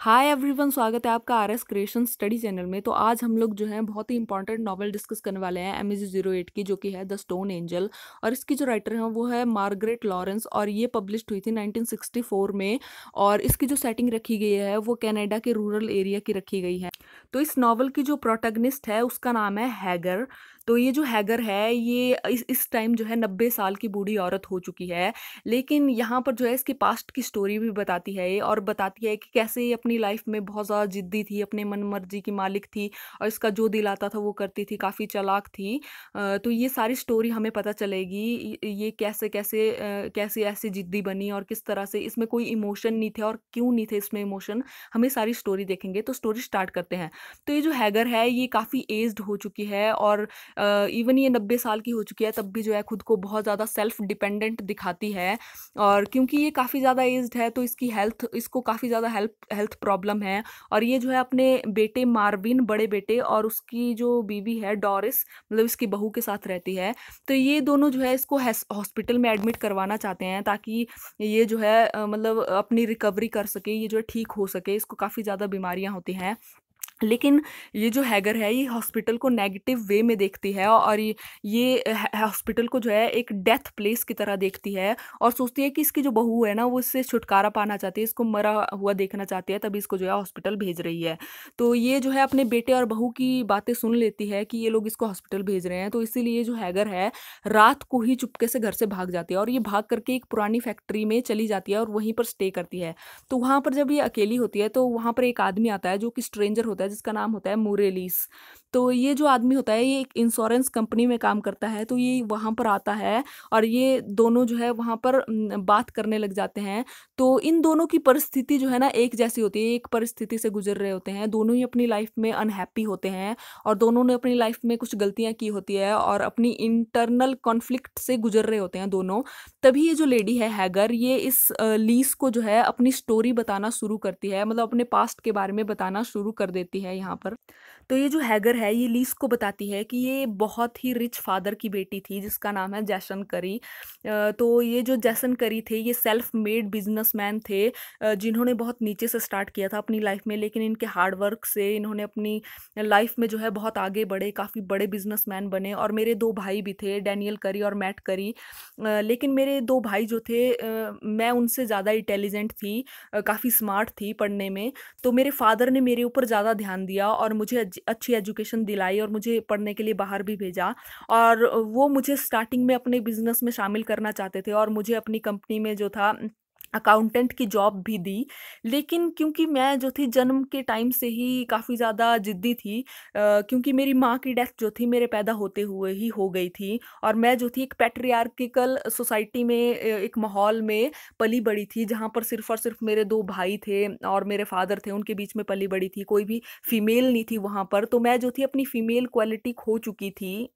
Hi everyone, स्वागत है आपका आरएस क्रिएशन स्टडी चैनल में। तो आज हम लोग जो है बहुत ही इंपॉर्टेंट नॉवेल डिस्कस करने वाले हैं MAG08 की, जो कि है द स्टोन एंजल। और इसकी जो राइटर हैं वो है मार्गरेट लॉरेंस, और ये पब्लिश्ड हुई थी 1964 में। और इसकी जो सेटिंग रखी गई है वो कनाडा के रूरल एरिया की रखी गई है। तो इस नॉवल की जो प्रोटैगनिस्ट है उसका नाम है हैगर। तो ये जो हैगर है ये इस टाइम जो है 90 साल की बूढ़ी औरत हो चुकी है। लेकिन यहाँ पर जो है इसकी पास्ट की स्टोरी भी बताती है ये, और बताती है कि कैसे ये अपनी लाइफ में बहुत ज़्यादा जिद्दी थी, अपने मन मर्जी की मालिक थी, और इसका जो दिल आता था वो करती थी, काफ़ी चालाक थी। तो ये सारी स्टोरी हमें पता चलेगी ये कैसे कैसे कैसे ऐसी जिद्दी बनी, और किस तरह से इसमें कोई इमोशन नहीं थे और क्यों नहीं थे इसमें इमोशन। हमें सारी स्टोरी देखेंगे। तो स्टोरी स्टार्ट करते हैं। तो ये जो हैगर है ये काफ़ी एज्ड हो चुकी है, और इवन ये 90 साल की हो चुकी है, तब भी जो है खुद को बहुत ज़्यादा सेल्फ डिपेंडेंट दिखाती है। और क्योंकि ये काफ़ी ज़्यादा एज्ड है तो इसको काफ़ी ज़्यादा हेल्थ प्रॉब्लम है। और ये जो है अपने बेटे मार्विन, बड़े बेटे, और उसकी जो बीवी है डॉरिस, मतलब इसकी बहू के साथ रहती है। तो ये दोनों जो है इसको हॉस्पिटल में एडमिट करवाना चाहते हैं, ताकि ये जो है मतलब अपनी रिकवरी कर सके, ये जो है ठीक हो सके। इसको काफ़ी ज़्यादा बीमारियां होती हैं। लेकिन ये जो हैगर है ये हॉस्पिटल को नेगेटिव वे में देखती है, और ये हॉस्पिटल को जो है एक डेथ प्लेस की तरह देखती है, और सोचती है कि इसकी जो बहू है ना वो इससे छुटकारा पाना चाहती है, इसको मरा हुआ देखना चाहती है, तभी इसको जो है हॉस्पिटल भेज रही है। तो ये जो है अपने बेटे और बहू की बातें सुन लेती है कि ये लोग इसको हॉस्पिटल भेज रहे हैं। तो इसीलिए जो हैगर है रात को ही चुपके से घर से भाग जाती है, और ये भाग करके एक पुरानी फैक्ट्री में चली जाती है और वहीं पर स्टे करती है। तो वहाँ पर जब ये अकेली होती है तो वहाँ पर एक आदमी आता है जो कि स्ट्रेंजर होता है, जिसका नाम होता है मुरेलिस। तो ये जो आदमी होता है ये एक इंश्योरेंस कंपनी में काम करता है। तो ये वहाँ पर आता है, और ये दोनों जो है वहाँ पर बात करने लग जाते हैं। तो इन दोनों की परिस्थिति जो है ना एक जैसी होती है, एक परिस्थिति से गुजर रहे होते हैं, दोनों ही अपनी लाइफ में अनहैप्पी होते हैं, और दोनों ने अपनी लाइफ में कुछ गलतियां की होती है, और अपनी इंटरनल कॉन्फ्लिक्ट से गुजर रहे होते हैं दोनों। तभी ये जो लेडी है हैगर, ये इस लीस को जो है अपनी स्टोरी बताना शुरू करती है, मतलब अपने पास्ट के बारे में बताना शुरू कर देती है यहाँ पर। तो ये जो हैगर है ये लीस को बताती है कि ये बहुत ही रिच फादर की बेटी थी, जिसका नाम है जैसन करी। तो ये जो जैसन करी थे ये सेल्फ मेड बिजनेसमैन थे, जिन्होंने बहुत नीचे से स्टार्ट किया था अपनी लाइफ में, लेकिन इनके हार्ड वर्क से इन्होंने अपनी लाइफ में जो है बहुत आगे बढ़े, काफ़ी बड़े बिजनेसमैन बने। और मेरे दो भाई भी थे, डैनियल करी और मैट करी। लेकिन मेरे दो भाई जो थे, मैं उनसे ज़्यादा इंटेलिजेंट थी, काफ़ी स्मार्ट थी पढ़ने में। तो मेरे फादर ने मेरे ऊपर ज़्यादा ध्यान दिया और मुझे अच्छी एजुकेशन दिलाई, और मुझे पढ़ने के लिए बाहर भी भेजा। और वो मुझे स्टार्टिंग में अपने बिजनेस में शामिल करना चाहते थे, और मुझे अपनी कंपनी में जो था अकाउंटेंट की जॉब भी दी। लेकिन क्योंकि मैं जो थी जन्म के टाइम से ही काफ़ी ज़्यादा ज़िद्दी थी, क्योंकि मेरी माँ की डेथ जो थी मेरे पैदा होते हुए ही हो गई थी, और मैं जो थी एक पैट्रियार्किकल सोसाइटी में, एक माहौल में पली बड़ी थी, जहाँ पर सिर्फ और सिर्फ मेरे दो भाई थे और मेरे फादर थे, उनके बीच में पली बड़ी थी, कोई भी फीमेल नहीं थी वहाँ पर। तो मैं जो थी अपनी फीमेल क्वालिटी खो चुकी थी।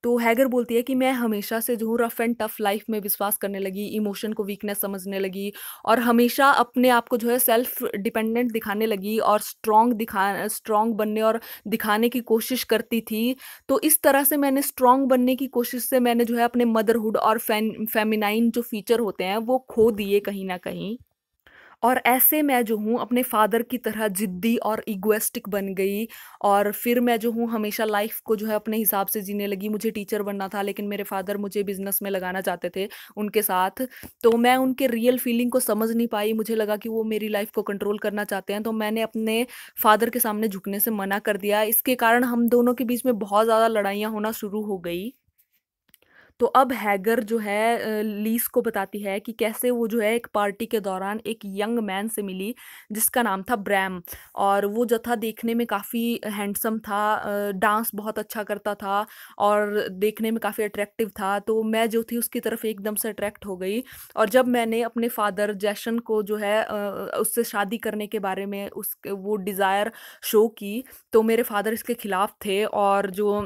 तो हैगर बोलती है कि मैं हमेशा से जो हूँ रफ एंड टफ लाइफ में विश्वास करने लगी, इमोशन को वीकनेस समझने लगी, और हमेशा अपने आप को जो है सेल्फ डिपेंडेंट दिखाने लगी, और स्ट्रॉन्ग बनने और दिखाने की कोशिश करती थी। तो इस तरह से मैंने स्ट्रॉन्ग बनने की कोशिश से मैंने जो है अपने मदरहुड और फेमिनाइन जो फीचर होते हैं वो खो दिए कहीं ना कहीं। और ऐसे मैं जो हूँ अपने फादर की तरह ज़िद्दी और इगोइस्टिक बन गई। और फिर मैं जो हूँ हमेशा लाइफ को जो है अपने हिसाब से जीने लगी। मुझे टीचर बनना था, लेकिन मेरे फादर मुझे बिजनेस में लगाना चाहते थे उनके साथ। तो मैं उनके रियल फीलिंग को समझ नहीं पाई, मुझे लगा कि वो मेरी लाइफ को कंट्रोल करना चाहते हैं। तो मैंने अपने फादर के सामने झुकने से मना कर दिया। इसके कारण हम दोनों के बीच में बहुत ज़्यादा लड़ाइयाँ होना शुरू हो गई। तो अब हैगर जो है लीस को बताती है कि कैसे वो जो है एक पार्टी के दौरान एक यंग मैन से मिली, जिसका नाम था ब्रैम। और वो जो था देखने में काफ़ी हैंडसम था, डांस बहुत अच्छा करता था, और देखने में काफ़ी अट्रैक्टिव था। तो मैं जो थी उसकी तरफ एकदम से अट्रैक्ट हो गई। और जब मैंने अपने फादर जैशन को जो है उससे शादी करने के बारे में उस वो डिज़ायर शो की, तो मेरे फादर इसके खिलाफ थे। और जो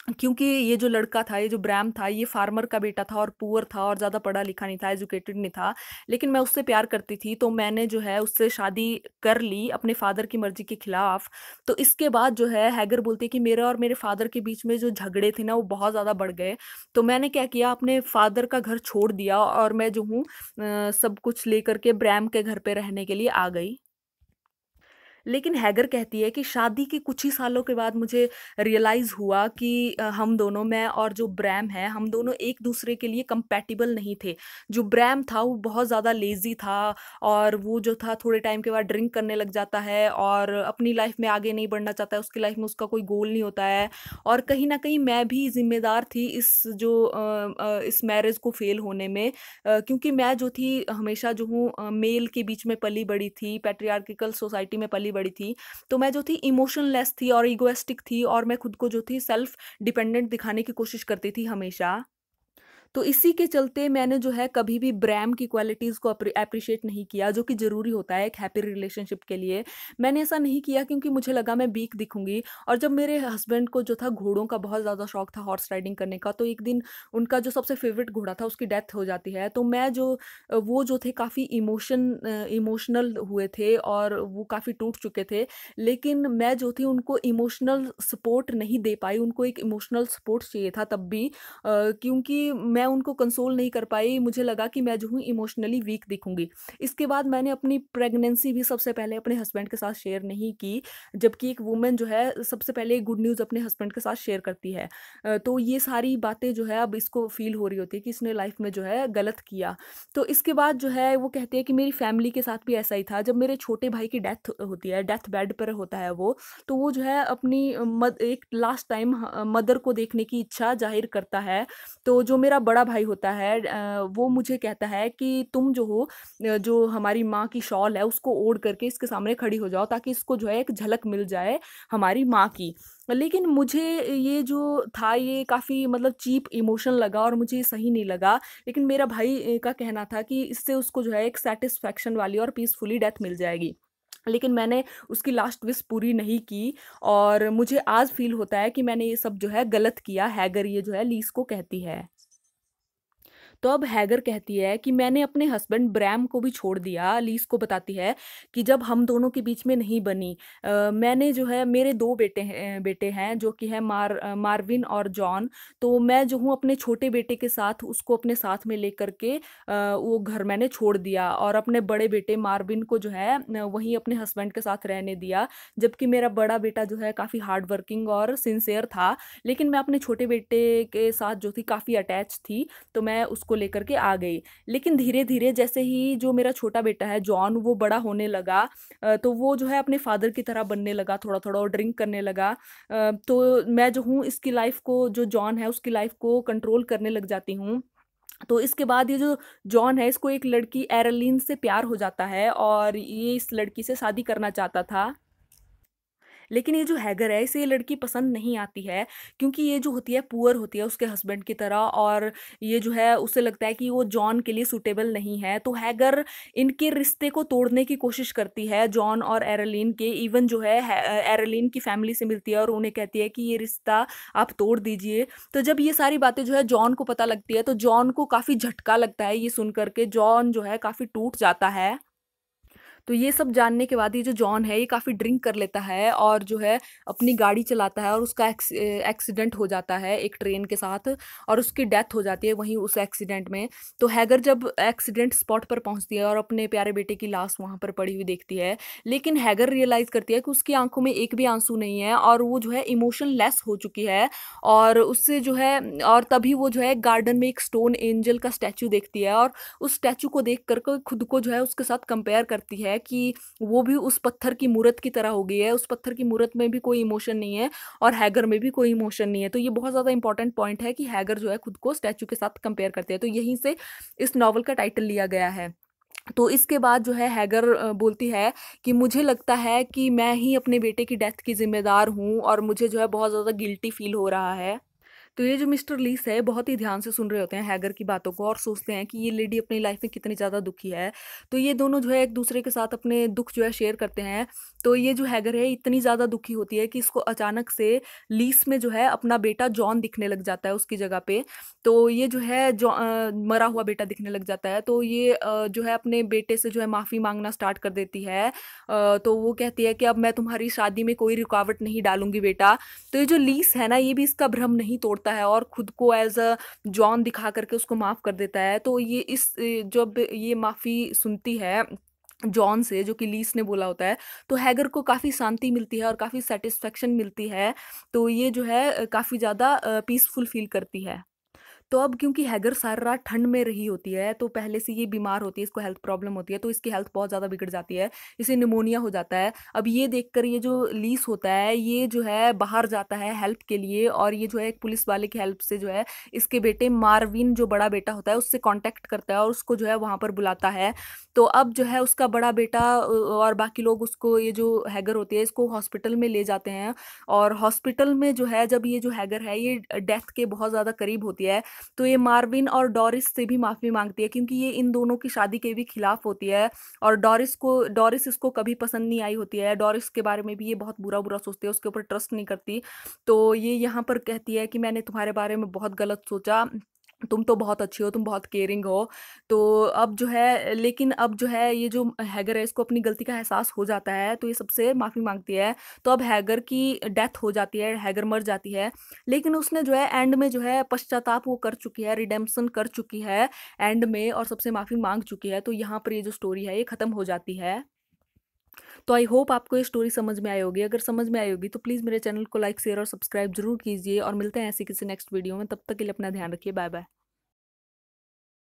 क्योंकि ये जो लड़का था, ये जो ब्रैम था, ये फार्मर का बेटा था और पुअर था और ज़्यादा पढ़ा लिखा नहीं था, एजुकेटेड नहीं था। लेकिन मैं उससे प्यार करती थी, तो मैंने जो है उससे शादी कर ली अपने फादर की मर्जी के खिलाफ। तो इसके बाद जो है हैगर बोलती है कि मेरे और मेरे फादर के बीच में जो झगड़े थे ना वो बहुत ज़्यादा बढ़ गए। तो मैंने क्या किया, अपने फादर का घर छोड़ दिया, और मैं जो हूँ सब कुछ लेकर के ब्रैम के घर पे रहने के लिए आ गई। लेकिन हैगर कहती है कि शादी के कुछ ही सालों के बाद मुझे रियलाइज़ हुआ कि हम दोनों, मैं और जो ब्रैम है, हम दोनों एक दूसरे के लिए कंपैटिबल नहीं थे। जो ब्रैम था वो बहुत ज़्यादा लेज़ी था, और वो जो था थोड़े टाइम के बाद ड्रिंक करने लग जाता है और अपनी लाइफ में आगे नहीं बढ़ना चाहता है, उसकी लाइफ में उसका कोई गोल नहीं होता है। और कहीं न कहीं मैं भी ज़िम्मेदार थी इस मैरिज को फ़ेल होने में, क्योंकि मैं जो थी हमेशा जो हूँ मेल के बीच में पली-बड़ी थी, पैट्रियार्किकल सोसाइटी में पली-बड़ी थी। तो मैं जो थी इमोशनलेस थी और इगोइस्टिक थी, और मैं खुद को जो थी सेल्फ डिपेंडेंट दिखाने की कोशिश करती थी हमेशा। तो इसी के चलते मैंने जो है कभी भी ब्रैम की क्वालिटीज़ को एप्रिशिएट नहीं किया, जो कि ज़रूरी होता है एक हैप्पी रिलेशनशिप के लिए। मैंने ऐसा नहीं किया क्योंकि मुझे लगा मैं वीक दिखूँगी। और जब मेरे हस्बैंड को जो था घोड़ों का बहुत ज़्यादा शौक था, हॉर्स राइडिंग करने का, तो एक दिन उनका जो सबसे फ़ेवरेट घोड़ा था उसकी डेथ हो जाती है। तो मैं जो वो जो थे काफ़ी इमोशनल हुए थे और वो काफ़ी टूट चुके थे। लेकिन मैं जो थी उनको इमोशनल सपोर्ट नहीं दे पाई, उनको एक इमोशनल सपोर्ट चाहिए था तब भी, क्योंकि मैं उनको कंसोल नहीं कर पाई, मुझे लगा कि मैं जो हूँ इमोशनली वीक दिखूँगी। इसके बाद मैंने अपनी प्रेगनेंसी भी सबसे पहले अपने हस्बैंड के साथ शेयर नहीं की, जबकि एक वुमन जो है सबसे पहले गुड न्यूज़ अपने हस्बैंड के साथ शेयर करती है। तो ये सारी बातें जो है अब इसको फ़ील हो रही होती है कि इसने लाइफ़ में जो है गलत किया। तो इसके बाद जो है वो कहते हैं कि मेरी फैमिली के साथ भी ऐसा ही था। जब मेरे छोटे भाई की डेथ होती है, डेथ बेड पर होता है वो, तो वो जो है अपनी एक लास्ट टाइम मदर को देखने की इच्छा ज़ाहिर करता है। तो जो मेरा बड़ा भाई होता है वो मुझे कहता है कि तुम जो हो, जो हमारी माँ की शॉल है उसको ओढ़ करके इसके सामने खड़ी हो जाओ, ताकि इसको जो है एक झलक मिल जाए हमारी माँ की। लेकिन मुझे ये जो था ये काफ़ी मतलब चीप इमोशन लगा और मुझे ये सही नहीं लगा। लेकिन मेरा भाई का कहना था कि इससे उसको जो है एक सैटिस्फैक्शन वाली और पीसफुली डेथ मिल जाएगी। लेकिन मैंने उसकी लास्ट विश पूरी नहीं की, और मुझे आज फ़ील होता है कि मैंने ये सब जो है गलत किया, हैगर ये जो है लीज़ को कहती है। तो अब हैगर कहती है कि मैंने अपने हस्बैंड ब्रैम को भी छोड़ दिया। लीस को बताती है कि जब हम दोनों के बीच में नहीं बनी, मैंने जो है, मेरे 2 बेटे हैं जो कि है मार्विन और जॉन। तो मैं जो हूँ अपने छोटे बेटे के साथ उसको अपने साथ में लेकर के वो घर मैंने छोड़ दिया, और अपने बड़े बेटे मार्विन को जो है वहीं अपने हस्बैंड के साथ रहने दिया। जबकि मेरा बड़ा बेटा जो है काफ़ी हार्ड वर्किंग और सिंसियर था, लेकिन मैं अपने छोटे बेटे के साथ जो थी काफ़ी अटैच थी, तो मैं उसको लेकर के आ गई। लेकिन धीरे-धीरे जैसे ही जो मेरा छोटा बेटा है जॉन वो बड़ा होने लगा, तो वो जो है अपने फादर की तरह बनने लगा थोड़ा-थोड़ा, और ड्रिंक करने लगा। तो मैं जो हूँ इसकी लाइफ़ को, जो जॉन है उसकी लाइफ़ को कंट्रोल करने लग जाती हूँ। तो इसके बाद ये जो जॉन है इसको एक लड़की एरलीन से प्यार हो जाता है, और ये इस लड़की से शादी करना चाहता था। लेकिन ये जो हैगर है इसे ये लड़की पसंद नहीं आती है, क्योंकि ये जो होती है पुअर होती है उसके हस्बैंड की तरह, और ये जो है उसे लगता है कि वो जॉन के लिए सूटेबल नहीं है। तो हैगर इनके रिश्ते को तोड़ने की कोशिश करती है, जॉन और एरलिन के। इवन जो है एरलिन की फैमिली से मिलती है और उन्हें कहती है कि ये रिश्ता आप तोड़ दीजिए। तो जब ये सारी बातें जो है जॉन को पता लगती है, तो जॉन को काफ़ी झटका लगता है ये सुन कर के। जॉन जो है काफ़ी टूट जाता है। तो ये सब जानने के बाद ये जो जॉन है ये काफ़ी ड्रिंक कर लेता है, और जो है अपनी गाड़ी चलाता है, और उसका एक्सीडेंट हो जाता है एक ट्रेन के साथ, और उसकी डेथ हो जाती है वहीं उस एक्सीडेंट में। तो हैगर जब एक्सीडेंट स्पॉट पर पहुंचती है और अपने प्यारे बेटे की लाश वहां पर पड़ी हुई देखती है, लेकिन हैगर रियलाइज़ करती है कि उसकी आंखों में एक भी आंसू नहीं है, और वो जो है इमोशन लेस हो चुकी है। और उससे जो है, और तभी वो जो है गार्डन में एक स्टोन एंजल का स्टैचू देखती है, और उस स्टैचू को देख कर के खुद को जो है उसके साथ कंपेयर करती है कि वो भी उस पत्थर की मूरत की तरह हो गई है, उस पत्थर की मूरत में भी कोई इमोशन नहीं है और हैगर में भी कोई इमोशन नहीं है। तो ये बहुत ज़्यादा इंपॉर्टेंट पॉइंट है कि हैगर जो है खुद को स्टैचू के साथ कंपेयर करते हैं। तो यहीं से इस नॉवल का टाइटल लिया गया है। तो इसके बाद जो है हैगर बोलती है कि मुझे लगता है कि मैं ही अपने बेटे की डेथ की ज़िम्मेदार हूँ, और मुझे जो है बहुत ज़्यादा गिल्टी फील हो रहा है। तो ये जो मिस्टर लीस है बहुत ही ध्यान से सुन रहे होते हैं हैगर की बातों को, और सोचते हैं कि ये लेडी अपनी लाइफ में कितनी ज़्यादा दुखी है। तो ये दोनों जो है एक दूसरे के साथ अपने दुख जो है शेयर करते हैं। तो ये जो हैगर है इतनी ज़्यादा दुखी होती है कि इसको अचानक से लीस में जो है अपना बेटा जॉन दिखने लग जाता है उसकी जगह पे। तो ये जो है मरा हुआ बेटा दिखने लग जाता है। तो ये जो है अपने बेटे से जो है माफ़ी मांगना स्टार्ट कर देती है। तो वो कहती है कि अब मैं तुम्हारी शादी में कोई रुकावट नहीं डालूंगी बेटा। तो ये जो लीस है ना ये भी इसका भ्रम नहीं तोड़ता है, और खुद को एज अ जॉन दिखा करके उसको माफ़ कर देता है। तो ये जब ये माफ़ी सुनती है, जॉन से, जो कि लीस ने बोला होता है, तो हैगर को काफ़ी शांति मिलती है और काफ़ी सैटिस्फैक्शन मिलती है। तो ये जो है काफ़ी ज़्यादा पीसफुल फ़ील करती है। तो अब क्योंकि हैगर सारी रात ठंड में रही होती है, तो पहले से ये बीमार होती है, इसको हेल्थ प्रॉब्लम होती है, तो इसकी हेल्थ बहुत ज़्यादा बिगड़ जाती है, इसे निमोनिया हो जाता है। अब ये देखकर ये जो लीस होता है, ये जो है बाहर जाता है हेल्प के लिए, और ये जो है एक पुलिस वाले की हेल्प से जो है इसके बेटे मार्विन, जो बड़ा बेटा होता है, उससे कॉन्टैक्ट करता है और उसको जो है वहाँ पर बुलाता है। तो अब जो है उसका बड़ा बेटा और बाकी लोग उसको, ये जो हैगर होती है, इसको हॉस्पिटल में ले जाते हैं। और हॉस्पिटल में जो है, जब ये जो हैगर है ये डेथ के बहुत ज़्यादा करीब होती है, तो ये मार्विन और डोरिस से भी माफ़ी मांगती है, क्योंकि ये इन दोनों की शादी के भी खिलाफ होती है। और डोरिस इसको कभी पसंद नहीं आई होती है, डोरिस के बारे में भी ये बहुत बुरा बुरा सोचती है, उसके ऊपर ट्रस्ट नहीं करती। तो ये यहाँ पर कहती है कि मैंने तुम्हारे बारे में बहुत गलत सोचा, तुम तो बहुत अच्छी हो, तुम बहुत केयरिंग हो। तो अब जो है, लेकिन अब जो है ये जो हैगर है, इसको अपनी गलती का एहसास हो जाता है, तो ये सबसे माफ़ी मांगती है। तो अब हैगर की डेथ हो जाती है, हैगर मर जाती है, लेकिन उसने जो है एंड में जो है पश्चाताप वो कर चुकी है, रिडेम्पशन कर चुकी है एंड में, और सबसे माफ़ी मांग चुकी है। तो यहाँ पर ये जो स्टोरी है ये ख़त्म हो जाती है। तो आई होप आपको ये स्टोरी समझ में आई होगी। अगर समझ में आई होगी तो प्लीज़ मेरे चैनल को लाइक, शेयर और सब्सक्राइब जरूर कीजिए, और मिलते हैं ऐसे किसी नेक्स्ट वीडियो में। तब तक के लिए अपना ध्यान रखिए। Bye bye.